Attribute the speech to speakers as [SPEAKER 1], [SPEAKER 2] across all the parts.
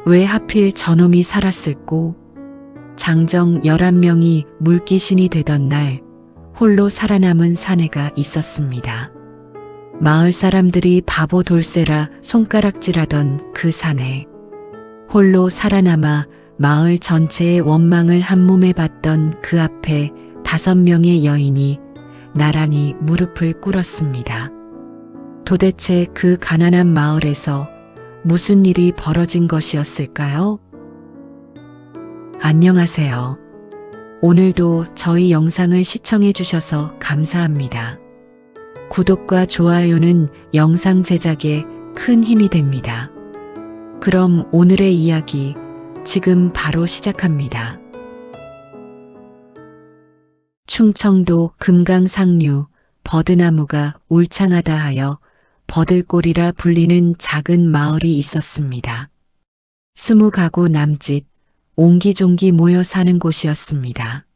[SPEAKER 1] 왜 하필 저놈이 살았을꼬? 장정 11명이 물귀신이 되던 날 홀로 살아남은 사내가 있었습니다. 마을 사람들이 바보 돌쇠라 손가락질하던 그 사내. 홀로 살아남아 마을 전체의 원망을 한몸에 받던 그 앞에 5명의 여인이 나란히 무릎을 꿇었습니다. 도대체 그 가난한 마을에서 무슨 일이 벌어진 것이었을까요? 안녕하세요. 오늘도 저희 영상을 시청해 주셔서 감사합니다. 구독과 좋아요는 영상 제작에 큰 힘이 됩니다. 그럼 오늘의 이야기 지금 바로 시작합니다. 충청도 금강상류 버드나무가 울창하다 하여 버들골이라 불리는 작은 마을이 있었습니다. 20가구 남짓 옹기종기 모여 사는 곳이었습니다.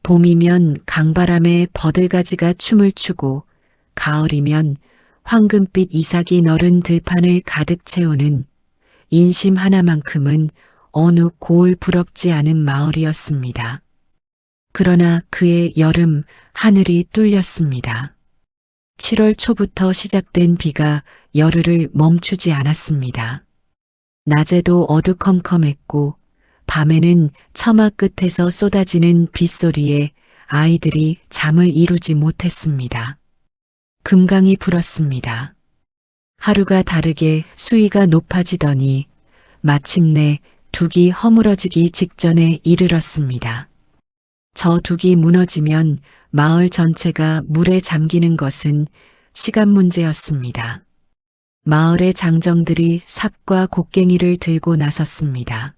[SPEAKER 1] 봄이면 강바람에 버들가지가 춤을 추고 가을이면 황금빛 이삭이 너른 들판을 가득 채우는 인심 하나만큼은 어느 고을 부럽지 않은 마을이었습니다. 그러나 그의 여름 하늘이 뚫렸습니다. 7월 초부터 시작된 비가 열흘을 멈추지 않았습니다. 낮에도 어두컴컴했고 밤에는 처마 끝에서 쏟아지는 빗소리에 아이들이 잠을 이루지 못했습니다. 금강이 불었습니다. 하루가 다르게 수위가 높아지더니 마침내 둑이 허물어지기 직전에 이르렀습니다. 저 둑이 무너지면 마을 전체가 물에 잠기는 것은 시간 문제였습니다. 마을의 장정들이 삽과 곡괭이를 들고 나섰습니다.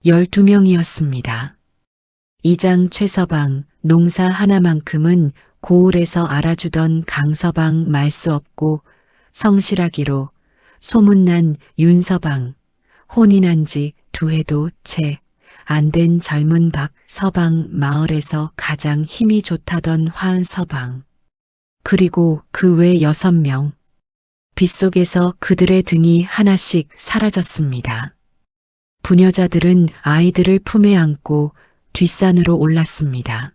[SPEAKER 1] 12명이었습니다. 이장 최서방, 농사 하나만큼은 고을에서 알아주던 강서방 말 수 없고 성실하기로 소문난 윤서방, 혼이 난 지 2해도 채 안 된 젊은 박서방, 마을에서 가장 힘이 좋다던 화은서방, 그리고 그 외 6명. 빗속에서 그들의 등이 하나씩 사라졌습니다. 부녀자들은 아이들을 품에 안고 뒷산으로 올랐습니다.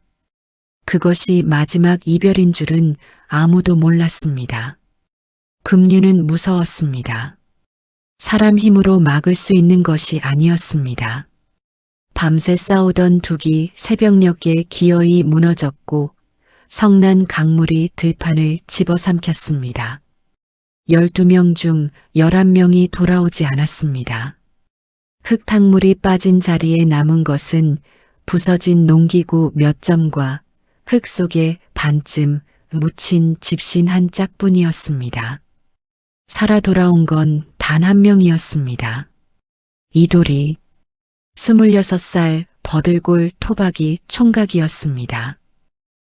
[SPEAKER 1] 그것이 마지막 이별인 줄은 아무도 몰랐습니다. 급류는 무서웠습니다. 사람 힘으로 막을 수 있는 것이 아니었습니다. 밤새 싸우던 둑이 새벽녘에 기어이 무너졌고 성난 강물이 들판을 집어삼켰습니다. 12명 중 11명이 돌아오지 않았습니다. 흙탕물이 빠진 자리에 남은 것은 부서진 농기구 몇 점과 흙 속에 반쯤 묻힌 집신 한 짝뿐이었습니다. 살아 돌아온 건 단 1명이었습니다. 이돌이 26살 버들골 토박이 총각이었습니다.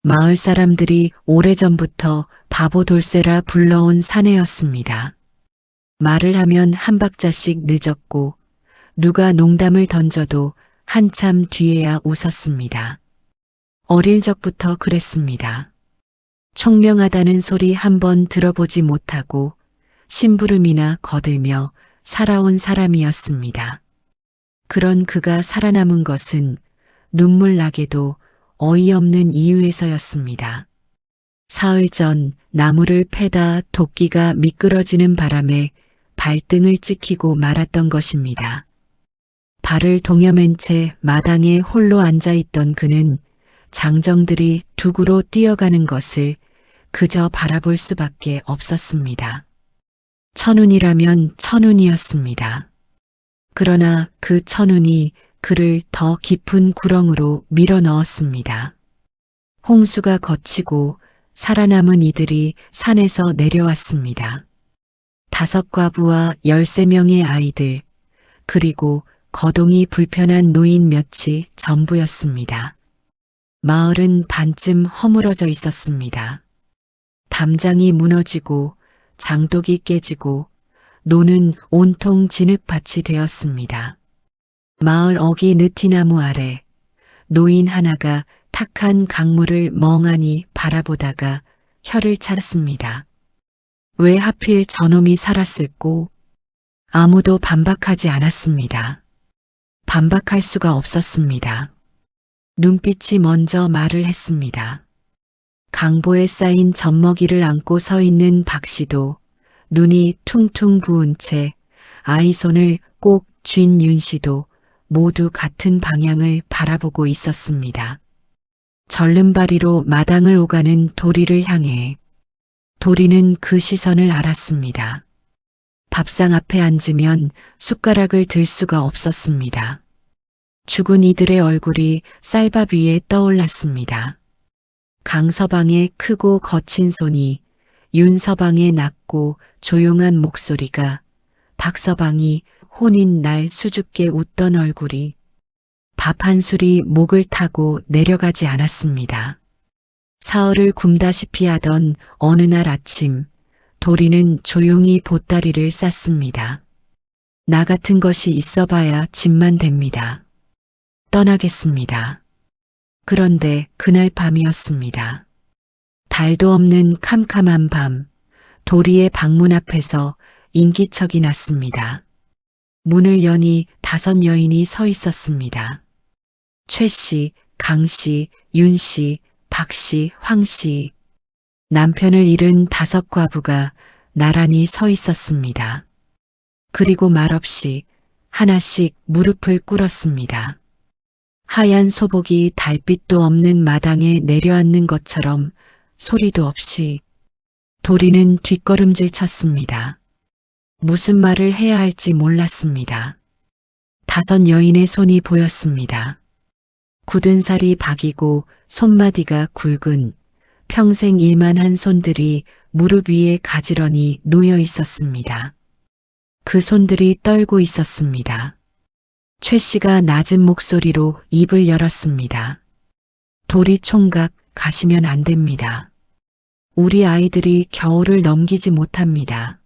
[SPEAKER 1] 마을 사람들이 오래전부터 바보 돌쇠라 불러온 사내였습니다. 말을 하면 한 박자씩 늦었고 누가 농담을 던져도 한참 뒤에야 웃었습니다. 어릴 적부터 그랬습니다. 총명하다는 소리 한번 들어보지 못하고 심부름이나 거들며 살아온 사람이었습니다. 그런 그가 살아남은 것은 눈물 나게도 어이없는 이유에서였습니다. 사흘 전 나무를 패다 도끼가 미끄러지는 바람에 발등을 찍히고 말았던 것입니다. 발을 동여맨 채 마당에 홀로 앉아있던 그는 장정들이 둑으로 뛰어가는 것을 그저 바라볼 수밖에 없었습니다. 천운이라면 천운이었습니다. 그러나 그 천운이 그를 더 깊은 구렁으로 밀어 넣었습니다. 홍수가 걷히고 살아남은 이들이 산에서 내려왔습니다. 5과부와 13명의 아이들, 그리고 거동이 불편한 노인 몇이 전부였습니다. 마을은 반쯤 허물어져 있었습니다. 담장이 무너지고 장독이 깨지고 노는 온통 진흙밭이 되었습니다. 마을 어기 느티나무 아래 노인 하나가 탁한 강물을 멍하니 바라보다가 혀를 찼습니다. 왜 하필 저놈이 살았을꼬? 아무도 반박하지 않았습니다. 반박할 수가 없었습니다. 눈빛이 먼저 말을 했습니다. 강보에 쌓인 젖먹이를 안고 서 있는 박 씨도 눈이 퉁퉁 부은 채 아이 손을 꼭 쥔 윤 씨도 모두 같은 방향을 바라보고 있었습니다. 절름발이로 마당을 오가는 도리를 향해 도리는 그 시선을 알았습니다. 밥상 앞에 앉으면 숟가락을 들 수가 없었습니다. 죽은 이들의 얼굴이 쌀밥 위에 떠올랐습니다. 강서방의 크고 거친 손이, 윤서방의 낮고 조용한 목소리가, 박서방이 혼인 날 수줍게 웃던 얼굴이, 밥 한 술이 목을 타고 내려가지 않았습니다. 사흘을 굶다시피 하던 어느 날 아침, 도리는 조용히 보따리를 쌌습니다. 나 같은 것이 있어봐야 집만 됩니다. 떠나겠습니다. 그런데 그날 밤이었습니다. 달도 없는 캄캄한 밤, 도리의 방문 앞에서 인기척이 났습니다. 문을 여니 5 여인이 서 있었습니다. 최 씨, 강 씨, 윤 씨, 박 씨, 황 씨. 남편을 잃은 5 과부가 나란히 서 있었습니다. 그리고 말없이 하나씩 무릎을 꿇었습니다. 하얀 소복이 달빛도 없는 마당에 내려앉는 것처럼 소리도 없이 도리는 뒷걸음질 쳤습니다. 무슨 말을 해야 할지 몰랐습니다. 5 여인의 손이 보였습니다. 굳은 살이 박이고 손마디가 굵은 평생 일만 한 손들이 무릎 위에 가지런히 놓여 있었습니다. 그 손들이 떨고 있었습니다. 최 씨가 낮은 목소리로 입을 열었습니다. 도리 총각 가시면 안 됩니다. 우리 아이들이 겨울을 넘기지 못합니다.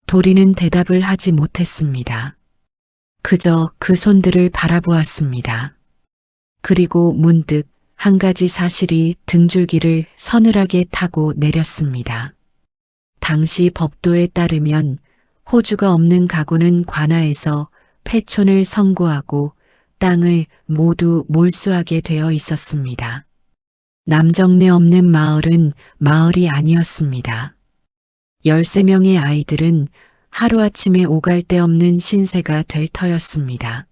[SPEAKER 1] 도리는 대답을 하지 못했습니다. 그저 그 손들을 바라보았습니다. 그리고 문득 한 가지 사실이 등줄기를 서늘하게 타고 내렸습니다. 당시 법도에 따르면 호주가 없는 가구는 관아에서 폐촌을 선고하고 땅을 모두 몰수하게 되어 있었습니다. 남정네 없는 마을은 마을이 아니었습니다. 13명의 아이들은 하루아침에 오갈 데 없는 신세가 될 터였습니다.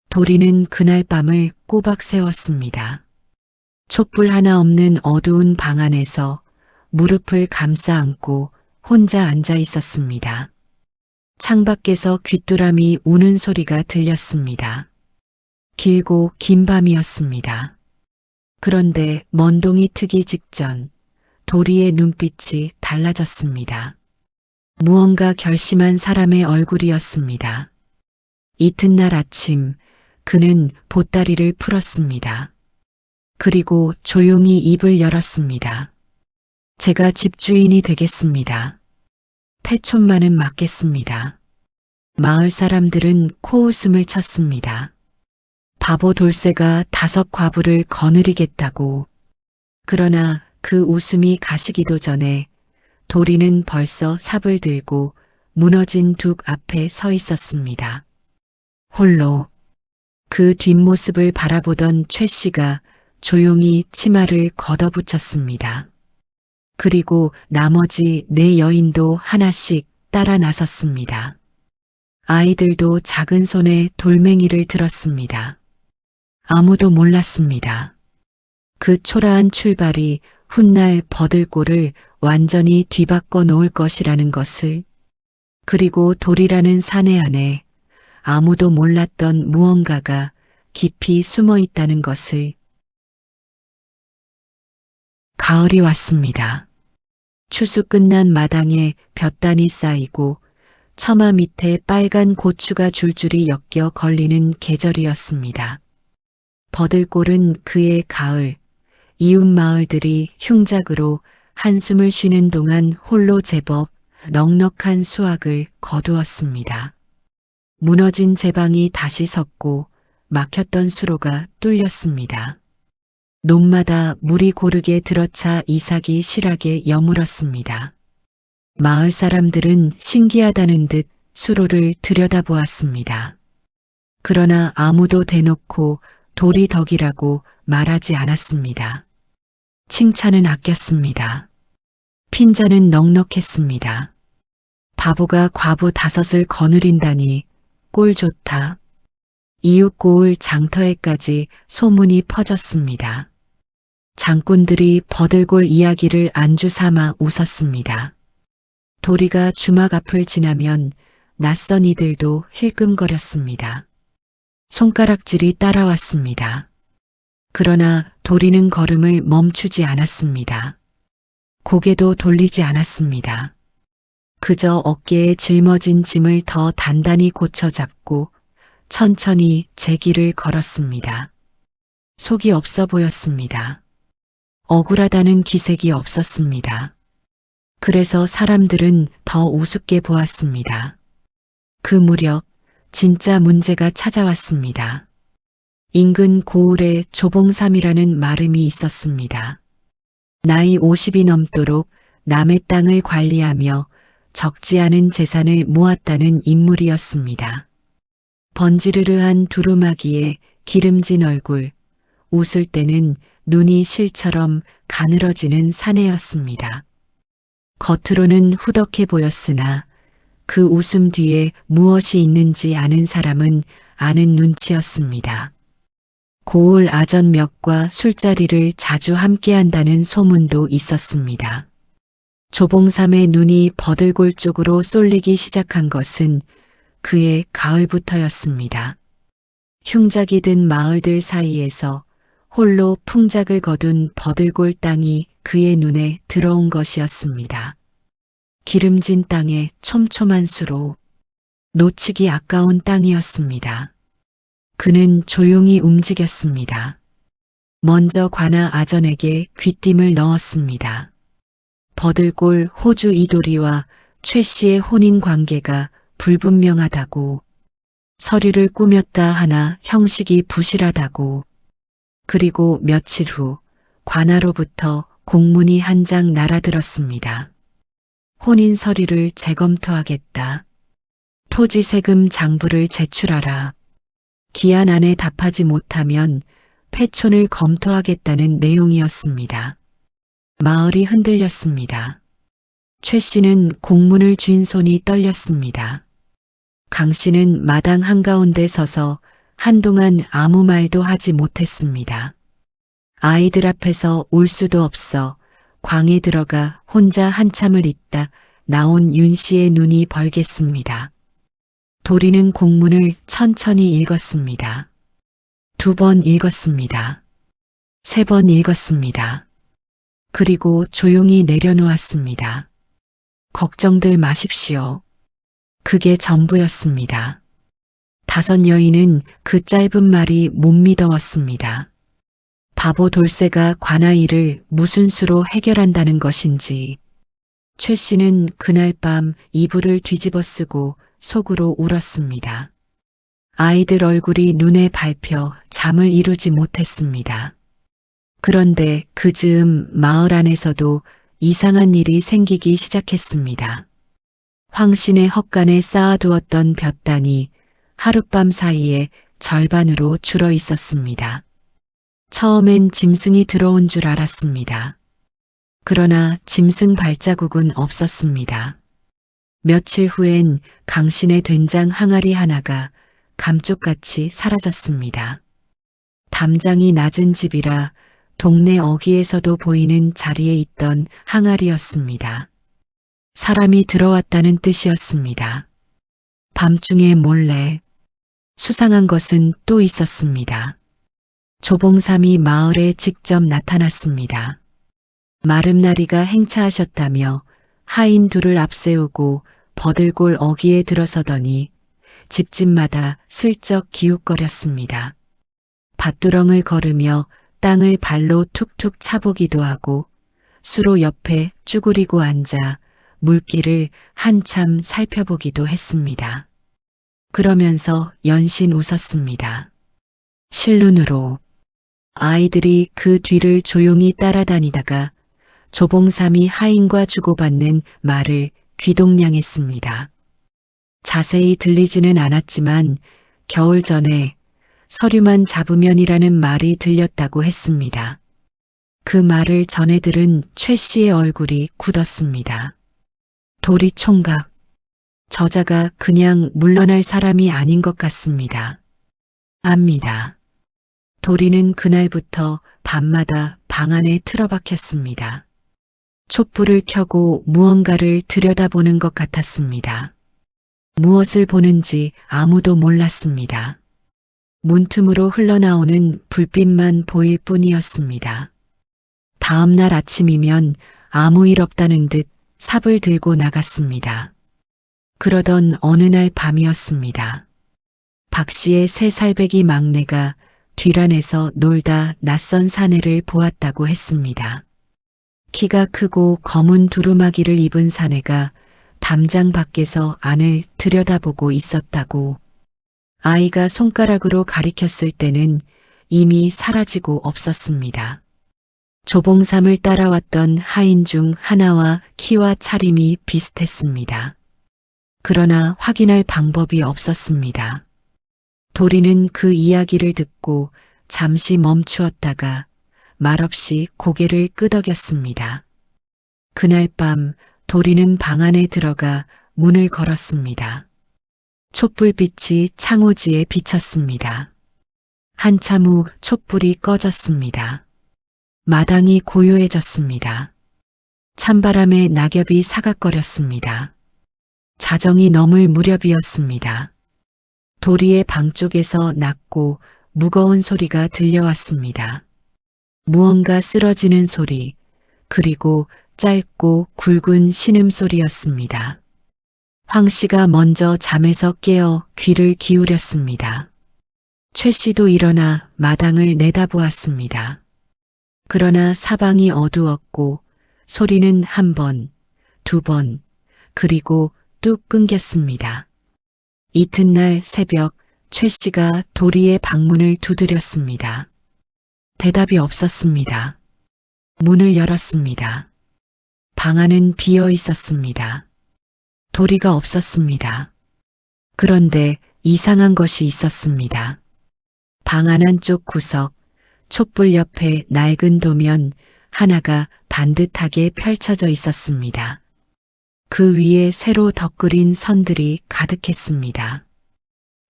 [SPEAKER 1] 도리는 그날 밤을 꼬박 새웠습니다. 촛불 하나 없는 어두운 방 안에서 무릎을 감싸 안고 혼자 앉아 있었습니다. 창밖에서 귀뚜라미 우는 소리가 들렸습니다. 길고 긴 밤이었습니다. 그런데 먼동이 트기 직전 도리의 눈빛이 달라졌습니다. 무언가 결심한 사람의 얼굴이었습니다. 이튿날 아침 그는 보따리를 풀었습니다. 그리고 조용히 입을 열었습니다. 제가 집주인이 되겠습니다. 폐촌만은 막겠습니다. 마을 사람들은 코웃음을 쳤습니다. 바보 돌쇠가 5 과부를 거느리겠다고. 그러나 그 웃음이 가시기도 전에 도리는 벌써 삽을 들고 무너진 둑 앞에 서 있었습니다. 홀로 그 뒷모습을 바라보던 최 씨가 조용히 치마를 걷어붙였습니다. 그리고 나머지 4 여인도 하나씩 따라 나섰습니다. 아이들도 작은 손에 돌멩이를 들었습니다. 아무도 몰랐습니다. 그 초라한 출발이 훗날 버들골을 완전히 뒤바꿔 놓을 것이라는 것을, 그리고 도리라는 사내 안에 아무도 몰랐던 무언가가 깊이 숨어 있다는 것을. 가을이 왔습니다. 추수 끝난 마당에 볕단이 쌓이고 처마 밑에 빨간 고추가 줄줄이 엮여 걸리는 계절이었습니다. 버들골은 그의 가을, 이웃 마을들이 흉작으로 한숨을 쉬는 동안 홀로 제법 넉넉한 수확을 거두었습니다. 무너진 제방이 다시 섰고 막혔던 수로가 뚫렸습니다. 논마다 물이 고르게 들어차 이삭이 실하게 여물었습니다. 마을 사람들은 신기하다는 듯 수로를 들여다보았습니다. 그러나 아무도 대놓고 돌이 덕이라고 말하지 않았습니다. 칭찬은 아꼈습니다. 핀잔은 넉넉했습니다. 바보가 과부 5을 거느린다니 꼴 좋다. 이웃 고을 장터에까지 소문이 퍼졌습니다. 장꾼들이 버들골 이야기를 안주 삼아 웃었습니다. 도리가 주막 앞을 지나면 낯선 이들도 힐끔거렸습니다. 손가락질이 따라왔습니다. 그러나 도리는 걸음을 멈추지 않았습니다. 고개도 돌리지 않았습니다. 그저 어깨에 짊어진 짐을 더 단단히 고쳐잡고 천천히 제 길을 걸었습니다. 속이 없어 보였습니다. 억울하다는 기색이 없었습니다. 그래서 사람들은 더 우습게 보았습니다. 그 무렵 진짜 문제가 찾아왔습니다. 인근 고을에 조봉삼이라는 마름이 있었습니다. 나이 50이 넘도록 남의 땅을 관리하며 적지 않은 재산을 모았다는 인물이었습니다. 번지르르한 두루마기에 기름진 얼굴, 웃을 때는 눈이 실처럼 가늘어지는 사내였습니다. 겉으로는 후덕해 보였으나 그 웃음 뒤에 무엇이 있는지 아는 사람은 아는 눈치였습니다. 고을 아전멱과 술자리를 자주 함께한다는 소문도 있었습니다. 조봉삼의 눈이 버들골 쪽으로 쏠리기 시작한 것은 그해 가을부터였습니다. 흉작이 든 마을들 사이에서 홀로 풍작을 거둔 버들골 땅이 그의 눈에 들어온 것이었습니다. 기름진 땅에 촘촘한 수로 놓치기 아까운 땅이었습니다. 그는 조용히 움직였습니다. 먼저 관아 아전에게 귀띔을 넣었습니다. 버들골 호주 이도리와 최 씨의 혼인 관계가 불분명하다고, 서류를 꾸몄다 하나 형식이 부실하다고, 그리고 며칠 후 관아로부터 공문이 한 장 날아들었습니다. 혼인 서류를 재검토하겠다. 토지 세금 장부를 제출하라. 기한 안에 답하지 못하면 폐촌을 검토하겠다는 내용이었습니다. 마을이 흔들렸습니다. 최 씨는 공문을 쥔 손이 떨렸습니다. 강 씨는 마당 한가운데 서서 한동안 아무 말도 하지 못했습니다. 아이들 앞에서 울 수도 없어 광에 들어가 혼자 한참을 있다 나온 윤 씨의 눈이 벌갰습니다. 도리는 공문을 천천히 읽었습니다. 2번 읽었습니다. 3번 읽었습니다. 그리고 조용히 내려놓았습니다. 걱정들 마십시오. 그게 전부였습니다. 5 여인은 그 짧은 말이 못 믿어왔습니다. 바보 돌쇠가 관아 일을 무슨 수로 해결한다는 것인지. 최 씨는 그날 밤 이불을 뒤집어 쓰고 속으로 울었습니다. 아이들 얼굴이 눈에 밟혀 잠을 이루지 못했습니다. 그런데 그 즈음 마을 안에서도 이상한 일이 생기기 시작했습니다. 황신의 헛간에 쌓아두었던 볕단이 하룻밤 사이에 절반으로 줄어 있었습니다. 처음엔 짐승이 들어온 줄 알았습니다. 그러나 짐승 발자국은 없었습니다. 며칠 후엔 강신의 된장 항아리 하나가 감쪽같이 사라졌습니다. 담장이 낮은 집이라 동네 어귀에서도 보이는 자리에 있던 항아리였습니다. 사람이 들어왔다는 뜻이었습니다. 밤중에 몰래. 수상한 것은 또 있었습니다. 조봉삼이 마을에 직접 나타났습니다. 마름나리가 행차하셨다며 하인 2을 앞세우고 버들골 어귀에 들어서더니 집집마다 슬쩍 기웃거렸습니다. 밭두렁을 걸으며 땅을 발로 툭툭 차보기도 하고 수로 옆에 쭈그리고 앉아 물길을 한참 살펴보기도 했습니다. 그러면서 연신 웃었습니다. 실눈으로. 아이들이 그 뒤를 조용히 따라다니다가 조봉삼이 하인과 주고받는 말을 귀동냥했습니다. 자세히 들리지는 않았지만 겨울 전에 서류만 잡으면이라는 말이 들렸다고 했습니다. 그 말을 전해 들은 최 씨의 얼굴이 굳었습니다. 도리 총각. 저자가 그냥 물러날 사람이 아닌 것 같습니다. 압니다. 도리는 그날부터 밤마다 방 안에 틀어박혔습니다. 촛불을 켜고 무언가를 들여다보는 것 같았습니다. 무엇을 보는지 아무도 몰랐습니다. 문틈으로 흘러나오는 불빛만 보일 뿐이었습니다. 다음 날 아침이면 아무 일 없다는 듯 삽을 들고 나갔습니다. 그러던 어느 날 밤이었습니다. 박 씨의 세 살배기 막내가 뒤란에서 놀다 낯선 사내를 보았다고 했습니다. 키가 크고 검은 두루마기를 입은 사내가 담장 밖에서 안을 들여다보고 있었다고. 아이가 손가락으로 가리켰을 때는 이미 사라지고 없었습니다. 조봉삼을 따라왔던 하인 중 하나와 키와 차림이 비슷했습니다. 그러나 확인할 방법이 없었습니다. 도리는 그 이야기를 듣고 잠시 멈추었다가 말없이 고개를 끄덕였습니다. 그날 밤 도리는 방 안에 들어가 문을 걸었습니다. 촛불빛이 창호지에 비쳤습니다. 한참 후 촛불이 꺼졌습니다. 마당이 고요해졌습니다. 찬바람에 낙엽이 사각거렸습니다. 자정이 넘을 무렵이었습니다. 도리의 방 쪽에서 낮고 무거운 소리가 들려왔습니다. 무언가 쓰러지는 소리, 그리고 짧고 굵은 신음소리였습니다. 황 씨가 먼저 잠에서 깨어 귀를 기울였습니다. 최 씨도 일어나 마당을 내다보았습니다. 그러나 사방이 어두웠고 소리는 한 번, 두 번, 그리고 뚝 끊겼습니다. 이튿날 새벽 최 씨가 도리의 방문을 두드렸습니다. 대답이 없었습니다. 문을 열었습니다. 방 안은 비어 있었습니다. 도리가 없었습니다. 그런데 이상한 것이 있었습니다. 방 안 한쪽 구석, 촛불 옆에 낡은 도면 하나가 반듯하게 펼쳐져 있었습니다. 그 위에 새로 덧그린 선들이 가득했습니다.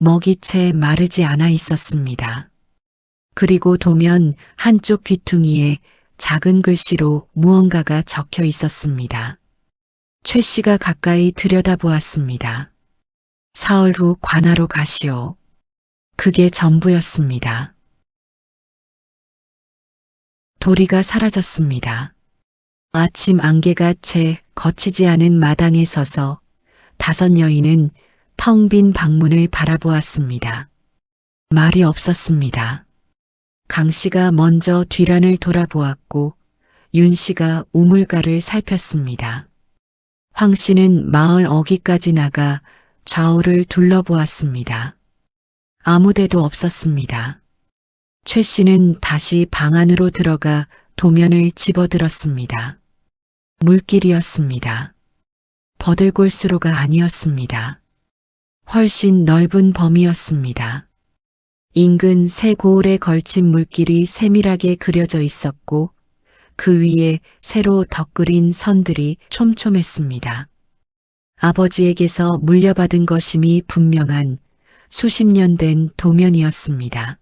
[SPEAKER 1] 먹이채 마르지 않아 있었습니다. 그리고 도면 한쪽 귀퉁이에 작은 글씨로 무언가가 적혀 있었습니다. 최 씨가 가까이 들여다보았습니다. 사흘 후 관하로 가시오. 그게 전부였습니다. 도리가 사라졌습니다. 아침 안개가 채 거치지 않은 마당에 서서 다섯 여인은 텅 빈 방문을 바라보았습니다. 말이 없었습니다. 강 씨가 먼저 뒤란을 돌아보았고 윤 씨가 우물가를 살폈습니다. 황 씨는 마을 어귀까지 나가 좌우를 둘러보았습니다. 아무 데도 없었습니다. 최 씨는 다시 방 안으로 들어가 도면을 집어들었습니다. 물길이었습니다. 버들골수로가 아니었습니다. 훨씬 넓은 범위였습니다. 인근 세 고을에 걸친 물길이 세밀하게 그려져 있었고 그 위에 새로 덧그린 선들이 촘촘했습니다. 아버지에게서 물려받은 것임이 분명한 수십 년 된 도면이었습니다.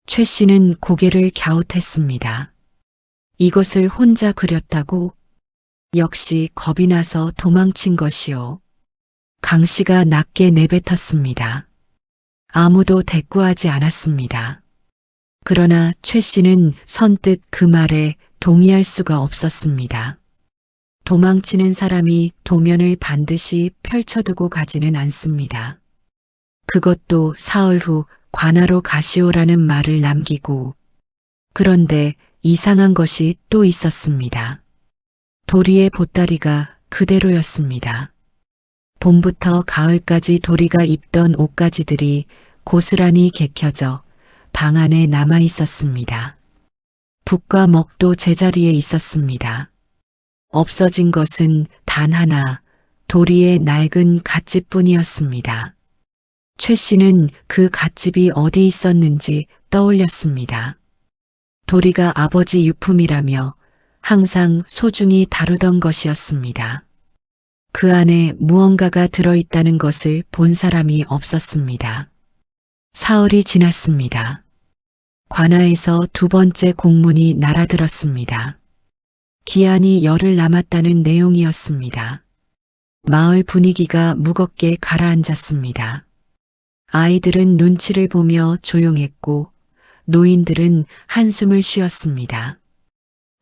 [SPEAKER 1] 최 씨는 고개를 갸웃했습니다. 이것을 혼자 그렸다고? 역시 겁이 나서 도망친 것이요. 강 씨가 낮게 내뱉었습니다. 아무도 대꾸하지 않았습니다. 그러나 최 씨는 선뜻 그 말에 동의할 수가 없었습니다. 도망치는 사람이 도면을 반드시 펼쳐두고 가지는 않습니다. 그것도 사흘 후 관하로 가시오라는 말을 남기고. 그런데 이상한 것이 또 있었습니다. 도리의 보따리가 그대로였습니다. 봄부터 가을까지 도리가 입던 옷가지들이 고스란히 개켜져 방 안에 남아 있었습니다. 붓과 먹도 제자리에 있었습니다. 없어진 것은 단 하나, 도리의 낡은 갓집뿐이었습니다. 최 씨는 그 갓집이 어디 있었는지 떠올렸습니다. 도리가 아버지 유품이라며 항상 소중히 다루던 것이었습니다. 그 안에 무언가가 들어있다는 것을 본 사람이 없었습니다. 사흘이 지났습니다. 관아에서 두 번째 공문이 날아들었습니다. 기한이 열흘 남았다는 내용이었습니다. 마을 분위기가 무겁게 가라앉았습니다. 아이들은 눈치를 보며 조용했고 노인들은 한숨을 쉬었습니다.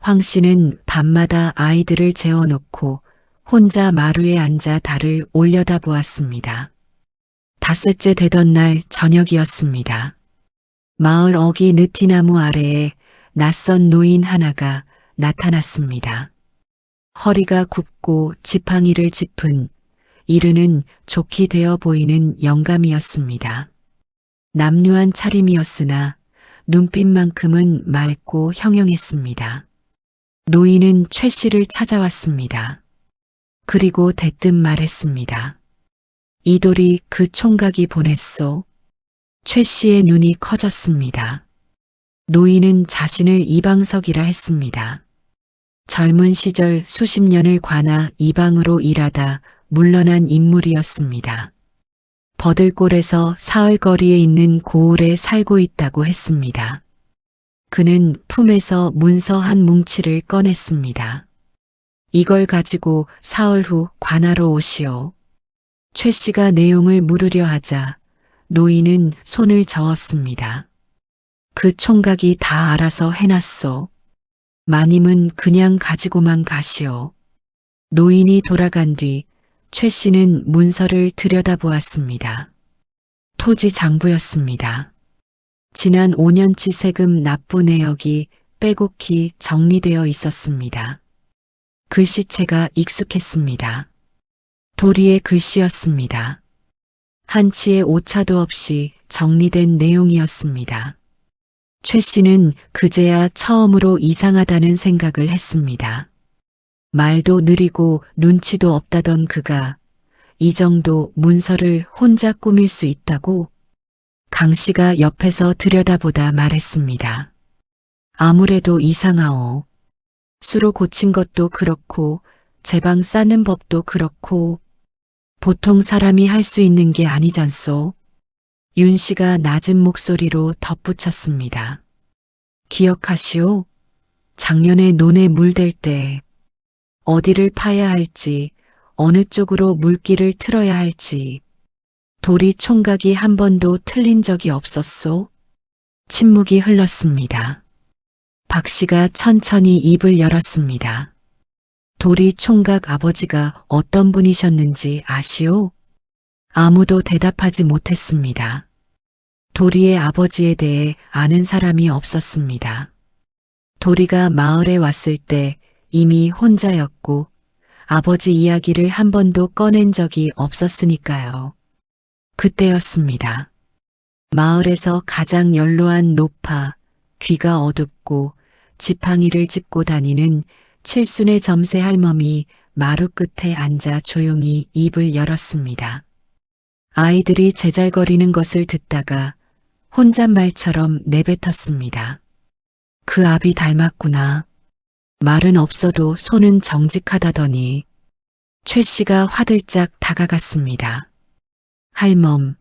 [SPEAKER 1] 황 씨는 밤마다 아이들을 재워놓고 혼자 마루에 앉아 달을 올려다보았습니다. 닷새째 되던 날 저녁이었습니다. 마을 어기 느티나무 아래에 낯선 노인 하나가 나타났습니다. 허리가 굽고 지팡이를 짚은 이르는 좋게 되어 보이는 영감이었습니다. 남루한 차림이었으나 눈빛만큼은 맑고 형형했습니다. 노인은 최 씨를 찾아왔습니다. 그리고 대뜸 말했습니다. 이돌이 그 총각이 보냈소. 최 씨의 눈이 커졌습니다. 노인은 자신을 이방석이라 했습니다. 젊은 시절 수십 년을 관아 이방으로 일하다 물러난 인물이었습니다. 버들골에서 사흘거리에 있는 고을에 살고 있다고 했습니다. 그는 품에서 문서 한 뭉치를 꺼냈습니다. 이걸 가지고 사흘 후 관아로 오시오. 최 씨가 내용을 물으려 하자 노인은 손을 저었습니다. 그 총각이 다 알아서 해놨소. 마님은 그냥 가지고만 가시오. 노인이 돌아간 뒤 최 씨는 문서를 들여다보았습니다. 토지 장부였습니다. 지난 5년치 세금 납부 내역이 빼곡히 정리되어 있었습니다. 글씨체가 익숙했습니다. 도리의 글씨였습니다. 한치의 오차도 없이 정리된 내용이었습니다. 최 씨는 그제야 처음으로 이상하다는 생각을 했습니다. 말도 느리고 눈치도 없다던 그가 이 정도 문서를 혼자 꾸밀 수 있다고? 강 씨가 옆에서 들여다보다 말했습니다. 아무래도 이상하오. 수로 고친 것도 그렇고 제방 싸는 법도 그렇고 보통 사람이 할 수 있는 게 아니잖소. 윤 씨가 낮은 목소리로 덧붙였습니다. 기억하시오. 작년에 논에 물댈 때 어디를 파야 할지 어느 쪽으로 물길을 틀어야 할지 도리 총각이 한 번도 틀린 적이 없었소. 침묵이 흘렀습니다. 박 씨가 천천히 입을 열었습니다. 도리 총각 아버지가 어떤 분이셨는지 아시오? 아무도 대답하지 못했습니다. 도리의 아버지에 대해 아는 사람이 없었습니다. 도리가 마을에 왔을 때 이미 혼자였고 아버지 이야기를 한 번도 꺼낸 적이 없었으니까요. 그때였습니다. 마을에서 가장 연로한 노파, 귀가 어둡고 지팡이를 짚고 다니는 칠순의 점세 할멈이 마루 끝에 앉아 조용히 입을 열었습니다. 아이들이 제잘거리는 것을 듣다가 혼잣말처럼 내뱉었습니다. 그 아비 닮았구나. 말은 없어도 손은 정직하다더니. 최 씨가 화들짝 다가갔습니다. 할멈,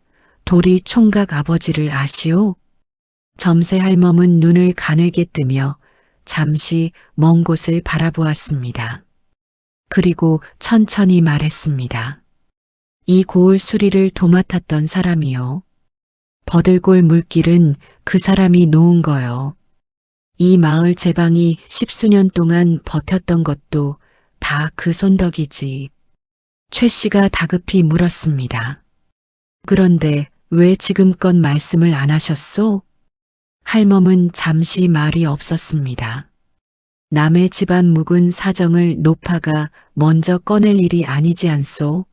[SPEAKER 1] 도리 총각 아버지를 아시오? 점세 할멈은 눈을 가늘게 뜨며 잠시 먼 곳을 바라보았습니다. 그리고 천천히 말했습니다. 이 고을 수리를 도맡았던 사람이요. 버들골 물길은 그 사람이 놓은 거요. 이 마을 제방이 10수년 동안 버텼던 것도 다 그 손덕이지. 최 씨가 다급히 물었습니다. 그런데 왜 지금껏 말씀을 안 하셨소? 할멈은 잠시 말이 없었습니다. 남의 집안 묵은 사정을 노파가 먼저 꺼낼 일이 아니지 않소?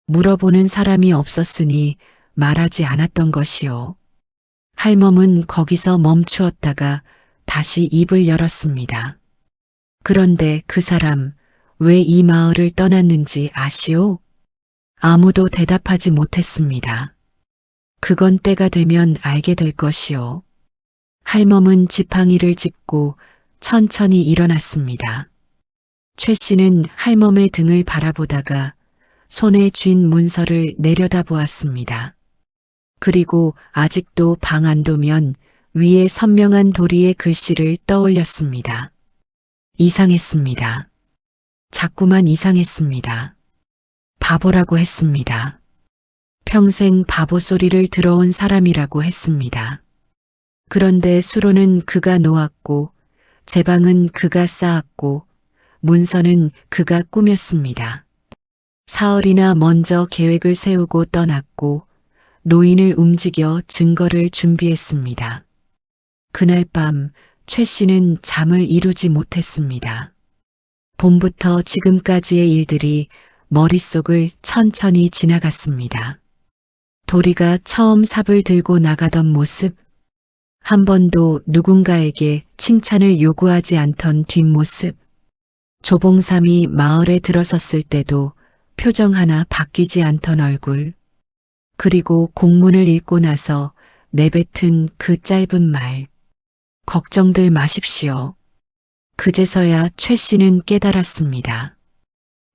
[SPEAKER 1] 물어보는 사람이 없었으니 말하지 않았던 것이요. 할멈은 거기서 멈추었다가 다시 입을 열었습니다. 그런데 그 사람, 왜 이 마을을 떠났는지 아시오? 아무도 대답하지 못했습니다. 그건 때가 되면 알게 될 것이오. 할멈은 지팡이를 짚고 천천히 일어났습니다. 최 씨는 할멈의 등을 바라보다가 손에 쥔 문서를 내려다보았습니다. 그리고 아직도 방 안도면 위에 선명한 도리의 글씨를 떠올렸습니다. 이상했습니다. 자꾸만 이상했습니다. 바보라고 했습니다. 평생 바보 소리를 들어온 사람이라고 했습니다. 그런데 수로는 그가 놓았고 제방은 그가 쌓았고 문서는 그가 꾸몄습니다. 사흘이나 먼저 계획을 세우고 떠났고 노인을 움직여 증거를 준비했습니다. 그날 밤 최 씨는 잠을 이루지 못했습니다. 봄부터 지금까지의 일들이 머릿속을 천천히 지나갔습니다. 도리가 처음 삽을 들고 나가던 모습, 한 번도 누군가에게 칭찬을 요구하지 않던 뒷모습, 조봉삼이 마을에 들어섰을 때도 표정 하나 바뀌지 않던 얼굴, 그리고 공문을 읽고 나서 내뱉은 그 짧은 말, 걱정들 마십시오. 그제서야 최 씨는 깨달았습니다.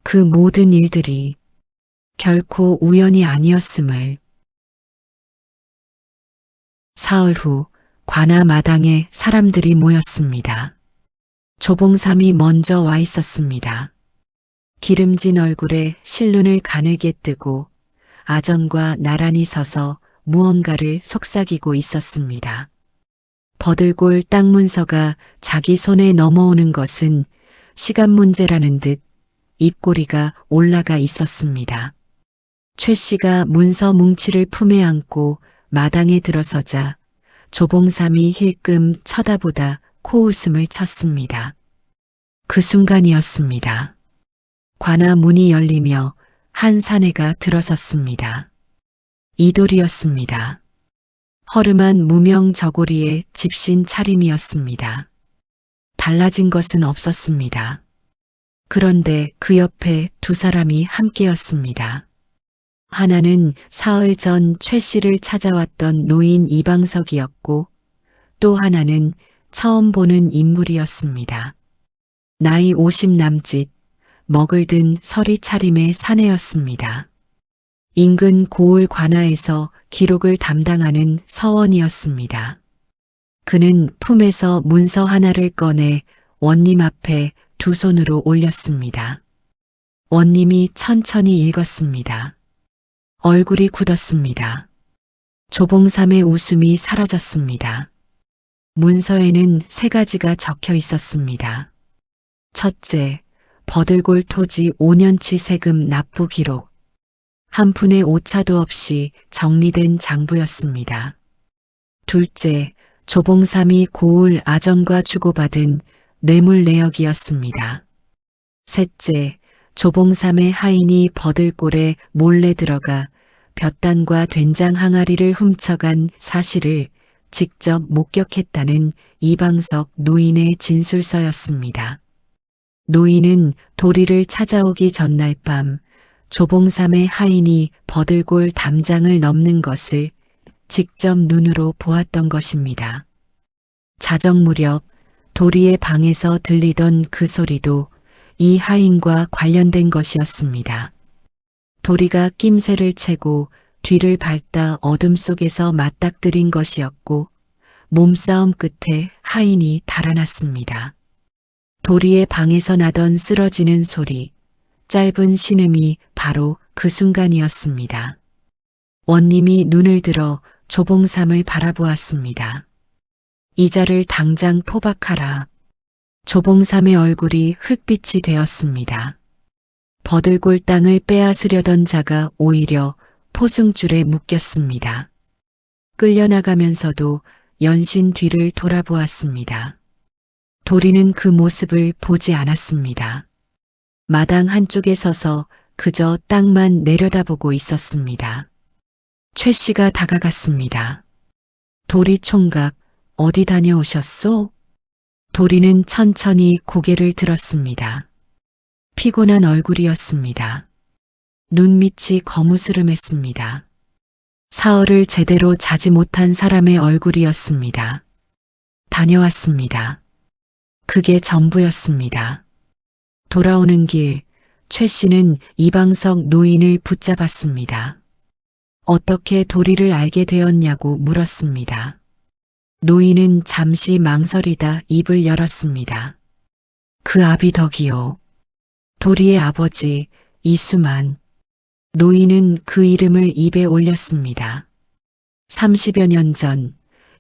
[SPEAKER 1] 그 모든 일들이 결코 우연이 아니었음을. 사흘 후 관아 마당에 사람들이 모였습니다. 조봉삼이 먼저 와 있었습니다. 기름진 얼굴에 실눈을 가늘게 뜨고 아전과 나란히 서서 무언가를 속삭이고 있었습니다. 버들골 땅 문서가 자기 손에 넘어오는 것은 시간 문제라는 듯 입꼬리가 올라가 있었습니다. 최 씨가 문서 뭉치를 품에 안고 마당에 들어서자 조봉삼이 힐끔 쳐다보다 코웃음을 쳤습니다. 그 순간이었습니다. 관아 문이 열리며 한 사내가 들어섰습니다. 이돌이었습니다. 허름한 무명 저고리에 집신 차림이었습니다. 달라진 것은 없었습니다. 그런데 그 옆에 두 사람이 함께였습니다. 하나는 사흘 전 최 씨를 찾아왔던 노인 이방석이었고 또 하나는 처음 보는 인물이었습니다. 나이 50 남짓, 먹을 든 서리 차림의 사내였습니다. 인근 고을 관아에서 기록을 담당하는 서원이었습니다. 그는 품에서 문서 하나를 꺼내 원님 앞에 두 손으로 올렸습니다. 원님이 천천히 읽었습니다. 얼굴이 굳었습니다. 조봉삼의 웃음이 사라졌습니다. 문서에는 세 가지가 적혀 있었습니다. 첫째, 버들골 토지 5년치 세금 납부 기록. 한 푼의 오차도 없이 정리된 장부였습니다. 둘째, 조봉삼이 고을 아전과 주고받은 뇌물 내역이었습니다. 셋째, 조봉삼의 하인이 버들골에 몰래 들어가 볕단과 된장 항아리를 훔쳐간 사실을 직접 목격했다는 이방석 노인의 진술서였습니다. 노인은 도리를 찾아오기 전날 밤 조봉삼의 하인이 버들골 담장을 넘는 것을 직접 눈으로 보았던 것입니다. 자정 무렵 도리의 방에서 들리던 그 소리도 이 하인과 관련된 것이었습니다. 도리가 낌새를 채고 뒤를 밟다 어둠 속에서 맞닥뜨린 것이었고 몸싸움 끝에 하인이 달아났습니다. 도리의 방에서 나던 쓰러지는 소리, 짧은 신음이 바로 그 순간이었습니다. 원님이 눈을 들어 조봉삼을 바라보았습니다. 이자를 당장 포박하라. 조봉삼의 얼굴이 흙빛이 되었습니다. 버들골 땅을 빼앗으려던 자가 오히려 포승줄에 묶였습니다. 끌려나가면서도 연신 뒤를 돌아보았습니다. 도리는 그 모습을 보지 않았습니다. 마당 한쪽에 서서 그저 땅만 내려다보고 있었습니다. 최 씨가 다가갔습니다. 도리 총각, 어디 다녀오셨소? 도리는 천천히 고개를 들었습니다. 피곤한 얼굴이었습니다. 눈밑이 거무스름했습니다. 사흘을 제대로 자지 못한 사람의 얼굴이었습니다. 다녀왔습니다. 그게 전부였습니다. 돌아오는 길, 최 씨는 이방석 노인을 붙잡았습니다. 어떻게 도리를 알게 되었냐고 물었습니다. 노인은 잠시 망설이다 입을 열었습니다. 그 아비덕이요. 도리의 아버지 이수만. 노인은 그 이름을 입에 올렸습니다. 30여 년 전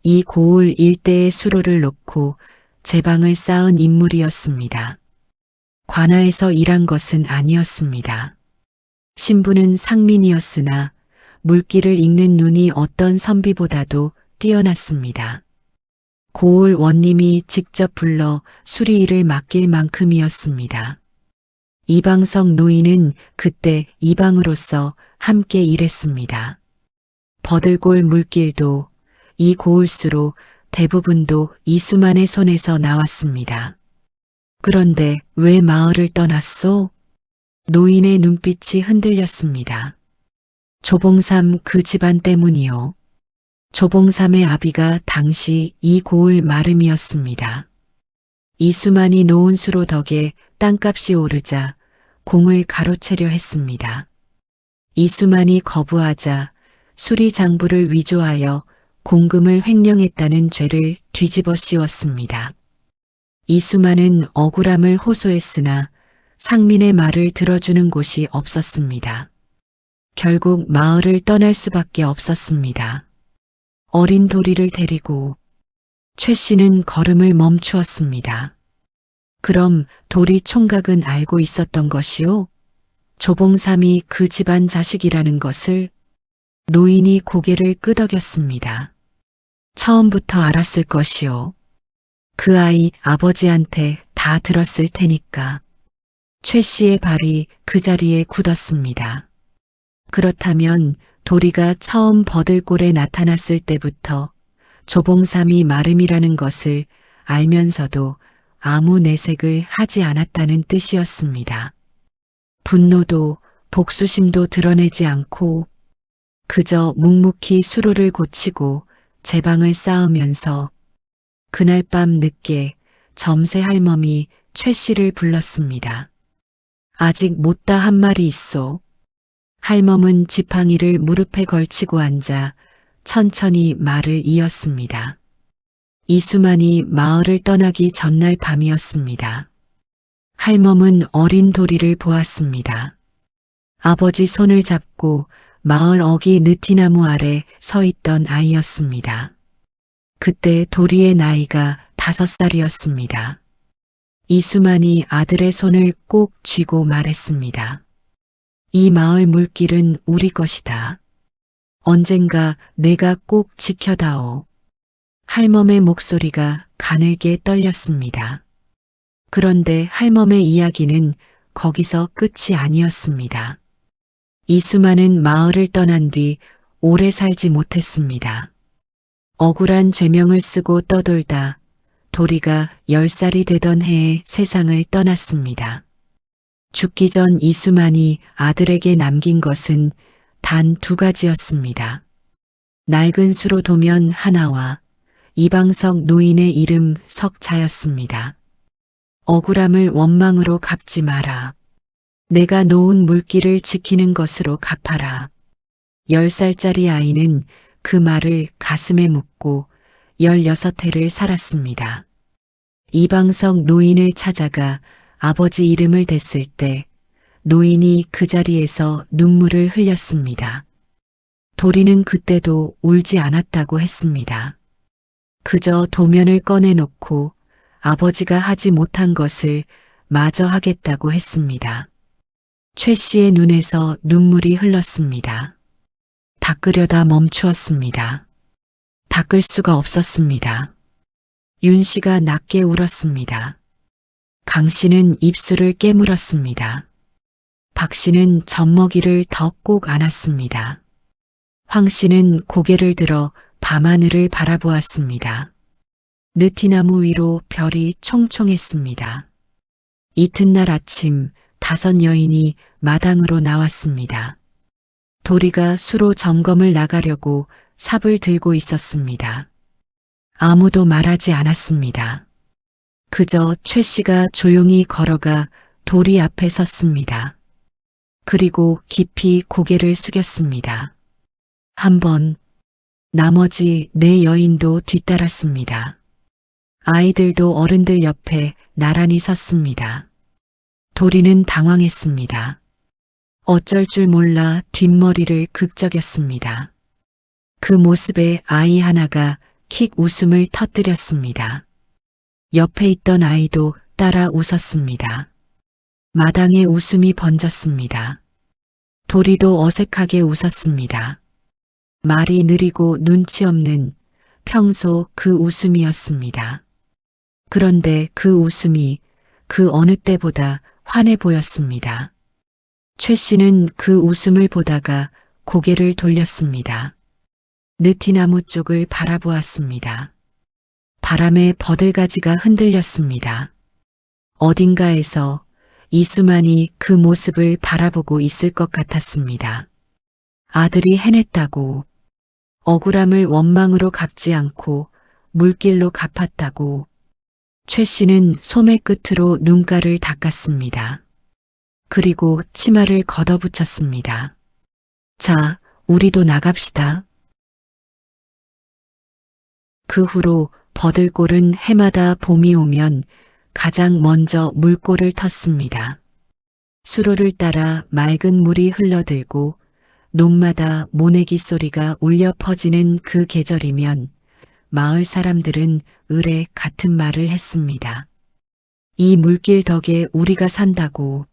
[SPEAKER 1] 이 고을 일대에 수로를 놓고 제방을 쌓은 인물이었습니다. 관아에서 일한 것은 아니었습니다. 신부는 상민이었으나 물기를 읽는 눈이 어떤 선비보다도 뛰어났습니다. 고을 원님이 직접 불러 수리일을 맡길 만큼이었습니다. 이방석 노인은 그때 이방으로서 함께 일했습니다. 버들골 물길도 이 고을수로 대부분도 이수만의 손에서 나왔습니다. 그런데 왜 마을을 떠났소? 노인의 눈빛이 흔들렸습니다. 조봉삼 그 집안 때문이요. 조봉삼의 아비가 당시 이 고을 마름이었습니다. 이수만이 놓은 수로 덕에 땅값이 오르자 공을 가로채려 했습니다. 이수만이 거부하자 수리장부를 위조하여 공금을 횡령했다는 죄를 뒤집어 씌웠습니다. 이수만은 억울함을 호소했으나 상민의 말을 들어주는 곳이 없었습니다. 결국 마을을 떠날 수밖에 없었습니다. 어린 도리를 데리고 최 씨는 걸음을 멈추었습니다. 그럼 도리 총각은 알고 있었던 것이요? 조봉삼이 그 집안 자식이라는 것을. 노인이 고개를 끄덕였습니다. 처음부터 알았을 것이요. 그 아이 아버지한테 다 들었을 테니까. 최 씨의 발이 그 자리에 굳었습니다. 그렇다면 도리가 처음 버들골에 나타났을 때부터 조봉삼이 마름이라는 것을 알면서도 아무 내색을 하지 않았다는 뜻이었습니다. 분노도 복수심도 드러내지 않고 그저 묵묵히 수로를 고치고 제방을 쌓으면서 그날 밤 늦게 점세 할멈이 최 씨를 불렀습니다. 아직 못다 한 말이 있소. 할멈은 지팡이를 무릎에 걸치고 앉아 천천히 말을 이었습니다. 이수만이 마을을 떠나기 전날 밤이었습니다. 할멈은 어린 도리를 보았습니다. 아버지 손을 잡고 마을 어기 느티나무 아래 서 있던 아이였습니다. 그때 도리의 나이가 5살이었습니다. 이수만이 아들의 손을 꼭 쥐고 말했습니다. 이 마을 물길은 우리 것이다. 언젠가 내가 꼭 지켜다오. 할멈의 목소리가 가늘게 떨렸습니다. 그런데 할멈의 이야기는 거기서 끝이 아니었습니다. 이수만은 마을을 떠난 뒤 오래 살지 못했습니다. 억울한 죄명을 쓰고 떠돌다 도리가 10살이 되던 해에 세상을 떠났습니다. 죽기 전 이수만이 아들에게 남긴 것은 단 2가지였습니다. 낡은 수로 도면 하나와 이방석 노인의 이름 석자였습니다. 억울함을 원망으로 갚지 마라. 내가 놓은 물길을 지키는 것으로 갚아라. 10살짜리 아이는 그 말을 가슴에 묻고 16해를 살았습니다. 이방석 노인을 찾아가 아버지 이름을 댔을 때 노인이 그 자리에서 눈물을 흘렸습니다. 도리는 그때도 울지 않았다고 했습니다. 그저 도면을 꺼내놓고 아버지가 하지 못한 것을 마저 하겠다고 했습니다. 최 씨의 눈에서 눈물이 흘렀습니다. 닦으려다 멈추었습니다. 닦을 수가 없었습니다. 윤 씨가 낮게 울었습니다. 강 씨는 입술을 깨물었습니다. 박 씨는 젖먹이를 더 꼭 안았습니다. 황 씨는 고개를 들어 밤하늘을 바라보았습니다. 느티나무 위로 별이 총총했습니다. 이튿날 아침 5 여인이 마당으로 나왔습니다. 도리가 수로 점검을 나가려고 삽을 들고 있었습니다. 아무도 말하지 않았습니다. 그저 최 씨가 조용히 걸어가 도리 앞에 섰습니다. 그리고 깊이 고개를 숙였습니다. 한 번, 나머지 4 여인도 뒤따랐습니다. 아이들도 어른들 옆에 나란히 섰습니다. 도리는 당황했습니다. 어쩔 줄 몰라 뒷머리를 극적였습니다. 그 모습에 아이 하나가 킥 웃음을 터뜨렸습니다. 옆에 있던 아이도 따라 웃었습니다. 마당에 웃음이 번졌습니다. 도리도 어색하게 웃었습니다. 말이 느리고 눈치 없는 평소 그 웃음이었습니다. 그런데 그 웃음이 그 어느 때보다 환해 보였습니다. 최 씨는 그 웃음을 보다가 고개를 돌렸습니다. 느티나무 쪽을 바라보았습니다. 바람에 버들가지가 흔들렸습니다. 어딘가에서 이수만이 그 모습을 바라보고 있을 것 같았습니다. 아들이 해냈다고, 억울함을 원망으로 갚지 않고 물길로 갚았다고. 최 씨는 소매 끝으로 눈가를 닦았습니다. 그리고 치마를 걷어붙였습니다. 자, 우리도 나갑시다. 그 후로 버들골은 해마다 봄이 오면 가장 먼저 물골을 텄습니다. 수로를 따라 맑은 물이 흘러들고 논마다 모내기 소리가 울려 퍼지는 그 계절이면 마을 사람들은 을에 같은 말을 했습니다. 이 물길 덕에 우리가 산다고,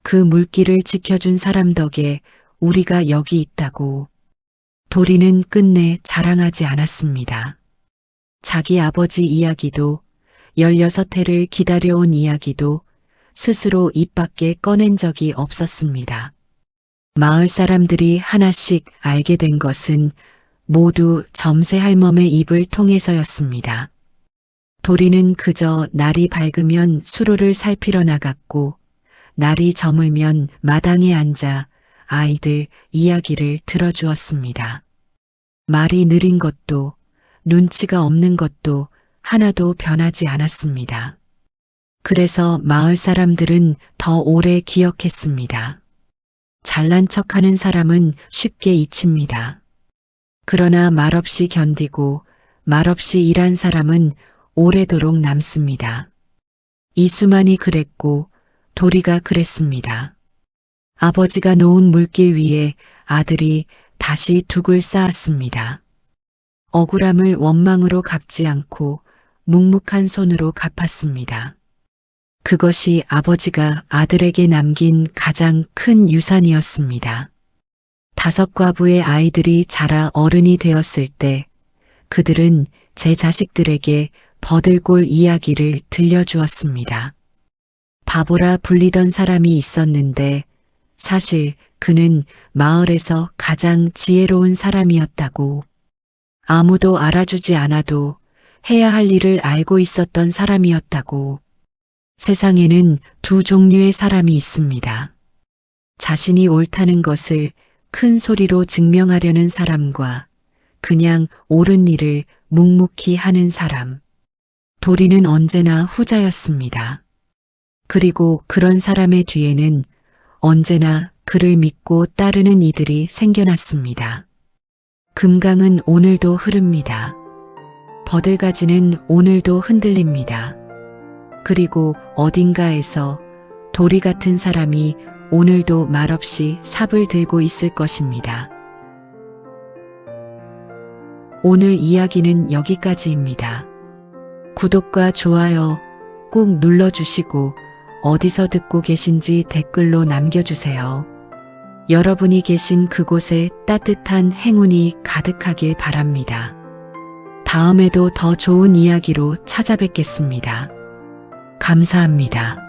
[SPEAKER 1] 그 물길을 지켜준 사람 덕에 우리가 여기 있다고. 도리는 끝내 자랑하지 않았습니다. 자기 아버지 이야기도 16해를 기다려온 이야기도 스스로 입 밖에 꺼낸 적이 없었습니다. 마을 사람들이 하나씩 알게 된 것은 모두 점세 할멈의 입을 통해서였습니다. 도리는 그저 날이 밝으면 수로를 살피러 나갔고 날이 저물면 마당에 앉아 아이들 이야기를 들어주었습니다. 말이 느린 것도 눈치가 없는 것도 하나도 변하지 않았습니다. 그래서 마을 사람들은 더 오래 기억했습니다. 잘난 척하는 사람은 쉽게 잊힙니다. 그러나 말없이 견디고 말없이 일한 사람은 오래도록 남습니다. 이수만이 그랬고 도리가 그랬습니다. 아버지가 놓은 물길 위에 아들이 다시 둑을 쌓았습니다. 억울함을 원망으로 갚지 않고 묵묵한 손으로 갚았습니다. 그것이 아버지가 아들에게 남긴 가장 큰 유산이었습니다. 5 과부의 아이들이 자라 어른이 되었을 때 그들은 제 자식들에게 버들골 이야기를 들려주었습니다. 바보라 불리던 사람이 있었는데 사실 그는 마을에서 가장 지혜로운 사람이었다고. 아무도 알아주지 않아도 해야 할 일을 알고 있었던 사람이었다고. 세상에는 2 종류의 사람이 있습니다. 자신이 옳다는 것을 큰 소리로 증명하려는 사람과 그냥 옳은 일을 묵묵히 하는 사람. 도리는 언제나 후자였습니다. 그리고 그런 사람의 뒤에는 언제나 그를 믿고 따르는 이들이 생겨났습니다. 금강은 오늘도 흐릅니다. 버들가지는 오늘도 흔들립니다. 그리고 어딘가에서 도리 같은 사람이 오늘도 말없이 삽을 들고 있을 것입니다. 오늘 이야기는 여기까지입니다. 구독과 좋아요 꼭 눌러주시고 어디서 듣고 계신지 댓글로 남겨주세요. 여러분이 계신 그곳에 따뜻한 행운이 가득하길 바랍니다. 다음에도 더 좋은 이야기로 찾아뵙겠습니다. 감사합니다.